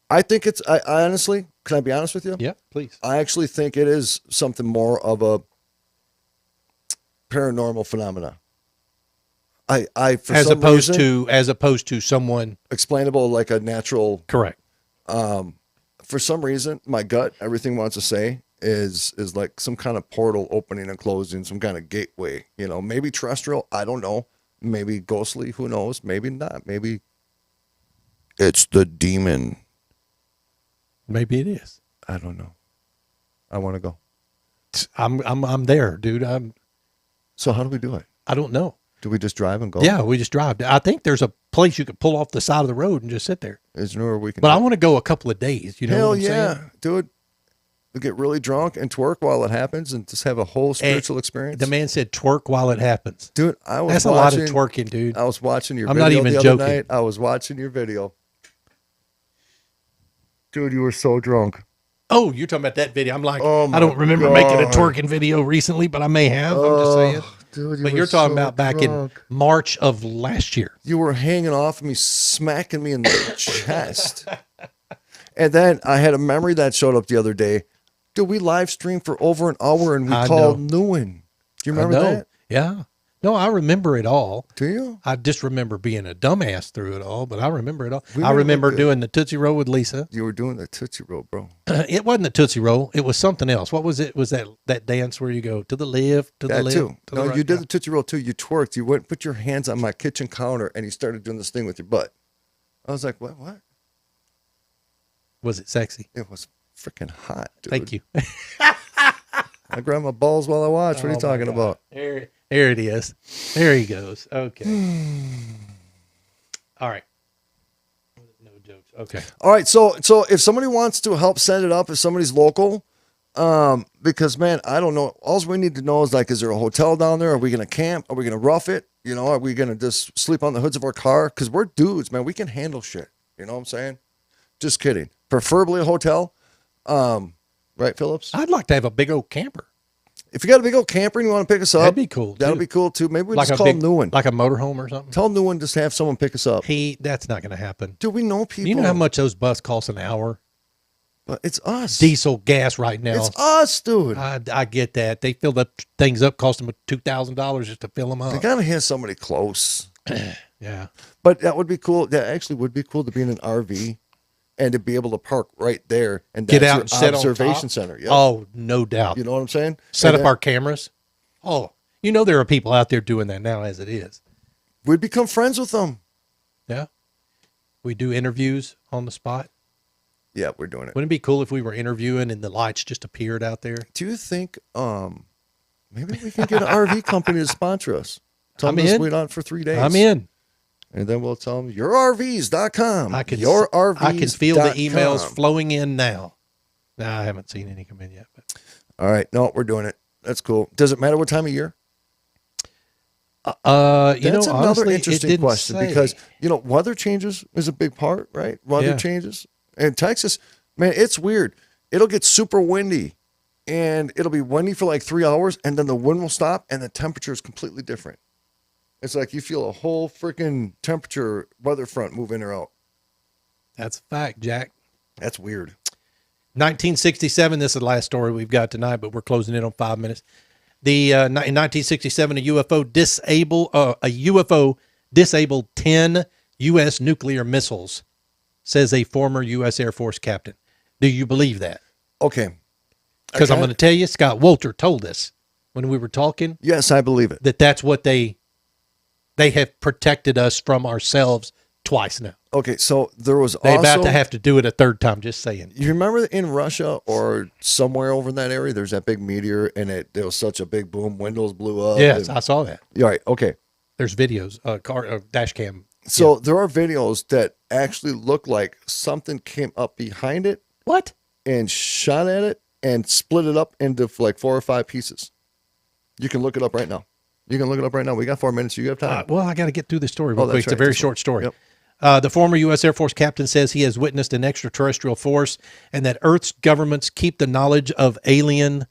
I think I honestly, can I be honest with you? Yeah, please. I actually think it is something more of a paranormal phenomena. As opposed to someone explainable, like a natural. Correct. For some reason, my gut, everything wants to say is like some kind of portal opening and closing, some kind of gateway. Maybe terrestrial. I don't know. Maybe ghostly, who knows? Maybe not. Maybe it's the demon. Maybe it is. I don't know. I want to go. I'm there, dude. So how do we do it? I don't know. Do we just drive and go? Yeah, we just drive. I think there's a place you could pull off the side of the road and just sit there. Is there nowhere we can? But I want to go a couple of days. You know Hell what I'm yeah, saying? dude. We get really drunk and twerk while it happens and just have a whole spiritual experience. The man said twerk while it happens. Dude, I was That's watching, a lot of twerking, dude. I was watching your I'm video not even the joking. other night. I was watching your video. Dude, you were so drunk. Oh, you're talking about that video. I'm like, Oh I don't my remember making a God. twerking video recently, but I may have. I'm just saying. Dude, But were you're talking so about back in drunk. March of last year. You were hanging off of me, smacking me in the chest. And then I had a memory that showed up the other day. Dude, we live streamed for over an hour and we I called know. Nguyen. Do you remember I know. that? Yeah. No, I remember it all. Do you? I just remember being a dumbass through it all, but I remember it all. We I really remember looked good. doing the Tootsie Roll with Lisa. You were doing the Tootsie Roll, bro. It wasn't the Tootsie Roll. It was something else. What was it? Was that dance where you go to the left, to the That left? too. To No, the right? you did Yeah. the Tootsie Roll too. You twerked. You went and put your hands on my kitchen counter and you started doing this thing with your butt. I was like, what? Was it sexy? It was freaking hot, dude. Thank you. I grabbed my balls while I watched. What are you Oh, my talking God. about? There it is. There he goes. Okay. All right. No jokes. Okay. All right, so if somebody wants to help set it up, if somebody's local, because man, I don't know. All we need to know is like, is there a hotel down there? Are we gonna camp? Are we gonna rough it? You know, are we gonna just sleep on the hoods of our car? Because we're dudes, man. We can handle shit. You know what I'm saying? Just kidding. Preferably a hotel. Right, Phillips? I'd like to have a big old camper. If you got a big old camper and you want to pick us up, That'd be cool. That'll too. be cool too. Maybe we Like just a call big, Nguyen. like a motorhome or something. Tell Nguyen just to have someone pick us up. That's not going to happen. Do we know people? You know how much those bus costs an hour? But it's us. Diesel gas right now. It's us, dude. I get that. They fill the things up, cost them $2,000 just to fill them up. They gotta have somebody close. Yeah. But that would be cool. That actually would be cool to be in an RV and to be able to park right there and Get that's out your and sit on observation top. center. Yeah. Oh, no doubt. You know what I'm saying? Set And up then our cameras. Oh, you know there are people out there doing that now as it is. We'd become friends with them. Yeah. We do interviews on the spot. Yeah, we're doing it. Wouldn't it be cool if we were interviewing and the lights just appeared out there? Do you think maybe we can get an RV company to sponsor us? Tell I'm them to in. wait on for 3 days. I'm in. And then we'll tell them yourrvs.com. I can yourrvs.com. I can feel the emails flowing in now. No, I haven't seen any come in yet. But. All right. No, we're doing it. That's cool. Does it matter what time of year? You That's know, another honestly, it interesting didn't question say. because, you know, weather changes is a big part, right? Weather Yeah. changes. And Texas, man, it's weird. It'll get super windy and it'll be windy for like 3 hours and then the wind will stop and the temperature is completely different. It's like you feel a whole freaking temperature weather front move in or out. That's a fact, Jack. That's weird. 1967, this is the last story we've got tonight, but we're closing in on 5 minutes. In 1967, a UFO disabled 10 U.S. nuclear missiles, says a former U.S. Air Force captain. Do you believe that? Okay. Because I'm going to tell you, Scott Wolter told us when we were talking. Yes, I believe it. That's what they have protected us from ourselves twice now. Okay, so there was They're also, about to have to do it a third time, just saying. you remember in Russia or somewhere over in that area, there's that big meteor and there was such a big boom, windows blew up. Yes, and- I saw that. You're right. Okay. There's videos, dash cam. So there are videos that actually look like something came up behind it. What? And shot at it and split it up into like 4 or 5 pieces. You can look it up right now. We got 4 minutes. You have time. Well, I got to get through this story Oh, real that's quick. It's a right. very That's short right. story. Yep. The former U.S. Air Force captain says he has witnessed an extraterrestrial force and that Earth's governments keep the knowledge of alien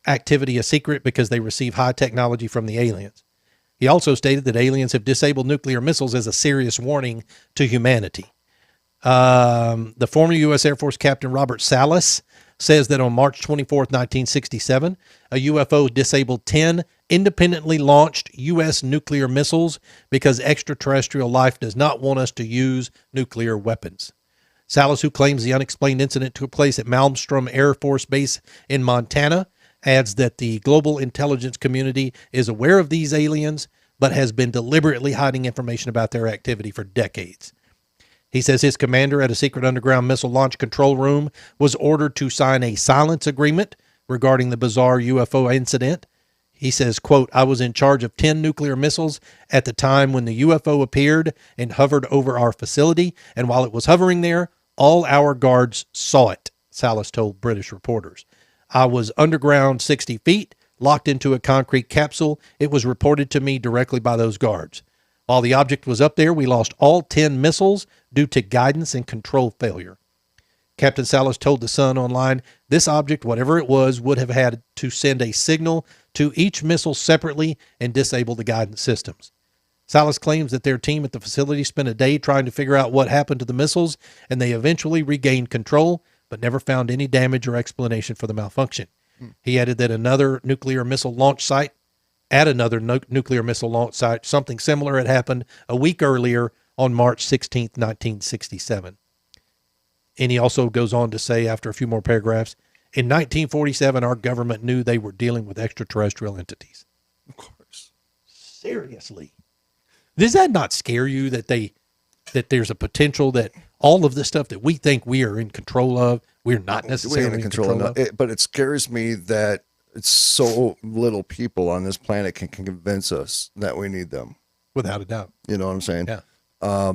activity a secret because they receive high technology from the aliens. He also stated that aliens have disabled nuclear missiles as a serious warning to humanity. The former U.S. Air Force captain Robert Salas says that on March 24th, 1967, a UFO disabled 10 independently launched U.S. nuclear missiles because extraterrestrial life does not want us to use nuclear weapons. Salas, who claims the unexplained incident took place at Malmstrom Air Force Base in Montana, adds that the global intelligence community is aware of these aliens, but has been deliberately hiding information about their activity for decades. He says his commander at a secret underground missile launch control room was ordered to sign a silence agreement regarding the bizarre UFO incident. He says, quote, I was in charge of 10 nuclear missiles at the time when the UFO appeared and hovered over our facility. And while it was hovering there, all our guards saw it, Salas told British reporters. I was underground 60 feet, locked into a concrete capsule. It was reported to me directly by those guards. While the object was up there, we lost all 10 missiles due to guidance and control failure. Captain Salas told The Sun online, this object, whatever it was, would have had to send a signal to each missile separately and disable the guidance systems. Salas claims that their team at the facility spent a day trying to figure out what happened to the missiles, and they eventually regained control, but never found any damage or explanation for the malfunction. He added that another nuclear missile launch site, something similar had happened a week earlier on March 16th, 1967. And he also goes on to say, after a few more paragraphs, in 1947, our government knew they were dealing with extraterrestrial entities. Of course. Seriously. Does that not scare you that there's a potential that all of the stuff that we think we are in control of, we're not necessarily in control of? But it scares me that it's so little people on this planet can convince us that we need them. Without a doubt. You know what I'm saying? Yeah.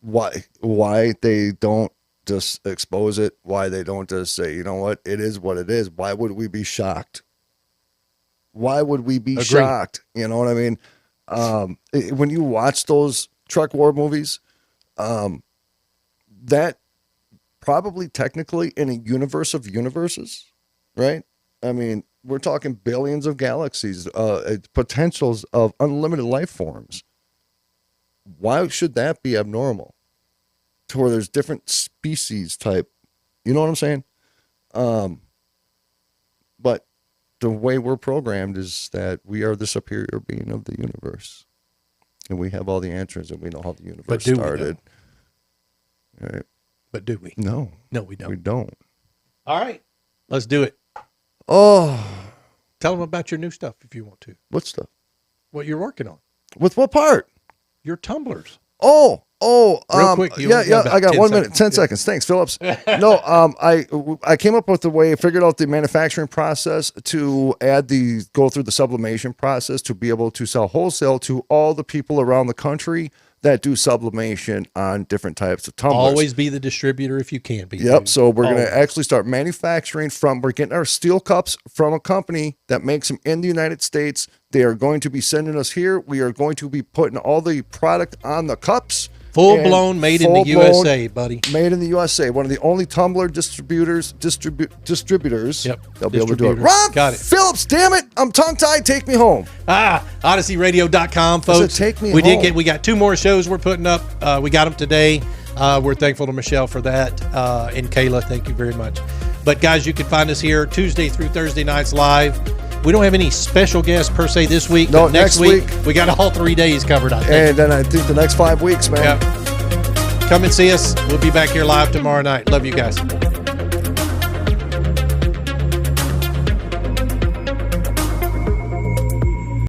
Why they don't just expose it? Why they don't just say, you know what it is? Why would we be shocked? Why would we be shocked? You know what I mean? When you watch those truck war movies, that probably technically in a universe of universes, right? I mean, we're talking billions of galaxies, potentials of unlimited life forms. Why should that be abnormal? To where there's different species type, you know what I'm saying? But the way we're programmed is that we are the superior being of the universe. And we have all the answers and we know how the universe started. All right. But do we? No. No, we don't. We don't. All right. Let's do it. Oh. Tell them about your new stuff if you want to. What stuff? What you're working on. With what part? Your tumblers. Oh, real quick. Yeah. I got 1 minute, 10 seconds. Thanks, Phillips. No, I came up with a way, figured out the manufacturing process to go through the sublimation process to be able to sell wholesale to all the people around the country that do sublimation on different types of tumblers. Always be the distributor if you can be. Yep. So we're going to actually start manufacturing we're getting our steel cups from a company that makes them in the United States. They are going to be sending us here. We are going to be putting all the product on the cups. Full blown, made in the USA, buddy. Made in the USA. One of the only tumbler distributors. Yep. They'll be able to do it. Ron Got it. Phillips, damn it. I'm tongue-tied. Take me home. OdysseyRadio.com, folks. Take me home. We got 2 more shows we're putting up. We got them today. We're thankful to Michelle for that. And Kayla, thank you very much. But guys, you can find us here Tuesday through Thursday nights live. We don't have any special guests per se this week. No, but next week we got all 3 days covered, I think. And then I think the next 5 weeks, man. Yep. Come and see us. We'll be back here live tomorrow night. Love you guys.